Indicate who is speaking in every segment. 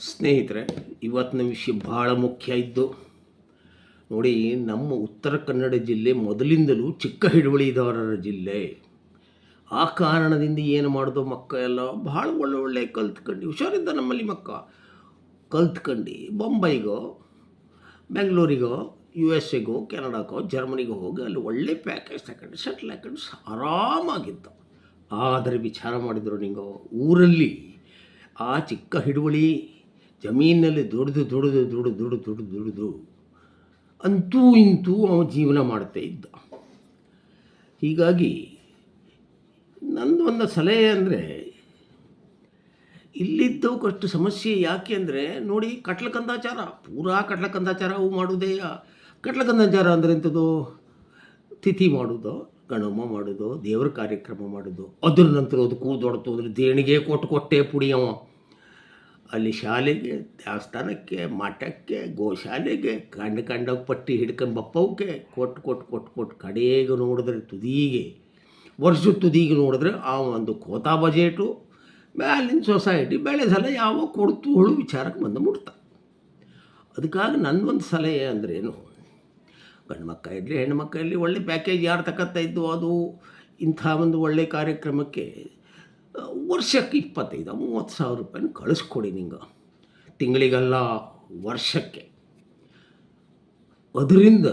Speaker 1: ಸ್ನೇಹಿತರೆ, ಇವತ್ತಿನ ವಿಷಯ ಭಾಳ ಮುಖ್ಯ ಇದ್ದು ನೋಡಿ. ನಮ್ಮ ಉತ್ತರ ಕನ್ನಡ ಜಿಲ್ಲೆ ಮೊದಲಿಂದಲೂ ಚಿಕ್ಕ ಹಿಡುವಳಿದಾರರ ಜಿಲ್ಲೆ. ಆ ಕಾರಣದಿಂದ ಏನು ಮಾಡೋದು, ಮಕ್ಕ ಎಲ್ಲ ಭಾಳ ಒಳ್ಳೆ ಕಲ್ತ್ಕೊಂಡು ಹುಷಾರಿದ್ದ ನಮ್ಮಲ್ಲಿ ಮಕ್ಕ ಕಲ್ತ್ಕೊಂಡು ಬೊಂಬೈಗೋ ಬೆಂಗಳೂರಿಗೋ USA ಕೆನಡಾಗೋ ಜರ್ಮನಿಗೋ ಹೋಗಿ ಅಲ್ಲಿ ಒಳ್ಳೆ ಪ್ಯಾಕೇಜ್ ತಗೊಂಡು ಸೆಟ್ಲ್ ಹಾಕೊಂಡು ಆರಾಮಾಗಿದ್ದ. ಆದರೆ ವಿಚಾರ ಮಾಡಿದ್ರು ನಿಂಗೆ ಊರಲ್ಲಿ ಆ ಚಿಕ್ಕ ಹಿಡುವಳಿ ಜಮೀನಿನಲ್ಲಿ ದುಡಿದು ಅಂತೂ ಇಂತೂ ಅವ ಜೀವನ ಮಾಡ್ತಾ ಇದ್ದ. ಹೀಗಾಗಿ ನಂದು ಒಂದು ಸಲಹೆ ಅಂದರೆ, ಇಲ್ಲಿದ್ದವಕ್ಕಷ್ಟು ಸಮಸ್ಯೆ ಯಾಕೆ ಅಂದರೆ ನೋಡಿ, ಕಟ್ಲಕಂದಾಚಾರ ಪೂರಾ ಕಟ್ಲಕಂದಾಚಾರ ಅವು ಮಾಡೋದೇ. ಕಟ್ಲಕಂದಾಚಾರ ಅಂದರೆ ಎಂಥದ್ದು, ತಿಥಿ ಮಾಡೋದು, ಗಣಮ ಮಾಡೋದು, ದೇವ್ರ ಕಾರ್ಯಕ್ರಮ ಮಾಡೋದು, ಅದ್ರ ನಂತರ ಅದು ಕೂದೊಡ್ತು ಅಂದರೆ ದೇಣಿಗೆ ಕೊಟ್ಟೆ ಪುಡಿಯವ. ಅಲ್ಲಿ ಶಾಲೆಗೆ, ದೇವಸ್ಥಾನಕ್ಕೆ, ಮಠಕ್ಕೆ, ಗೋಶಾಲೆಗೆ ಕಂಡ ಪಟ್ಟಿ ಹಿಡ್ಕೊಂಡು ಬಪ್ಪವಕ್ಕೆ ಕೊಟ್ಟು ಕಡೆಗೆ ನೋಡಿದ್ರೆ ತುದಿಗೆ, ವರ್ಷದ ತುದಿಗೆ ನೋಡಿದ್ರೆ ಆ ಒಂದು ಖೋತಾ ಬಜೆಟು ಮ್ಯಾಲಿನ ಸೊಸೈಟಿ ಬೆಳೆ ಸಲ ಯಾವ ಕೊಡ್ತು ಹುಳು ವಿಚಾರಕ್ಕೆ ಬಂದು ಮುಟ್ತಾರೆ. ಅದಕ್ಕಾಗಿ ನನ್ನೊಂದು ಸಲಹೆ ಅಂದ್ರೇನು, ಗಂಡು ಮಕ್ಕ ಇರಲಿ ಹೆಣ್ಣು ಮಕ್ಕ ಇರಲಿ, ಒಳ್ಳೆ ಪ್ಯಾಕೇಜ್ ಯಾರು ತಗೊಳ್ತಾ ಇದ್ದು ಅದು ಇಂಥ ಒಂದು ಒಳ್ಳೆ ಕಾರ್ಯಕ್ರಮಕ್ಕೆ ವರ್ಷಕ್ಕೆ 25,000-30 ಸಾವಿರ ರೂಪಾಯಿನ ಕಳಿಸ್ಕೊಡಿ ನಿಂಗೆ, ತಿಂಗಳಿಗೆಲ್ಲ ವರ್ಷಕ್ಕೆ. ಅದರಿಂದ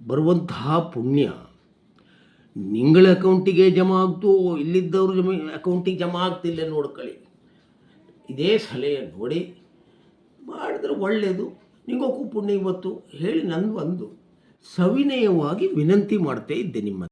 Speaker 1: ಬರುವಂತಹ ಪುಣ್ಯ ನಿಂಗಳ ಅಕೌಂಟಿಗೆ ಜಮಾ ಆಗ್ತು, ಇಲ್ಲಿದ್ದವ್ರ ಅಕೌಂಟಿಗೆ ಜಮಾ ಆಗ್ತಿಲ್ಲ ನೋಡ್ಕೊಳ್ಳಿ. ಇದೇ ಸಲಹೆ ನೋಡಿ ಮಾಡಿದ್ರೆ ಒಳ್ಳೆಯದು. ನಿಂಗೋಕು ಪುಣ್ಯ ಇವತ್ತು ಹೇಳಿ ನನ್ನ ಒಂದು ಸವಿನಯವಾಗಿ ವಿನಂತಿ ಮಾಡ್ತಾ ಇದ್ದೆ ನಿಮ್ಮ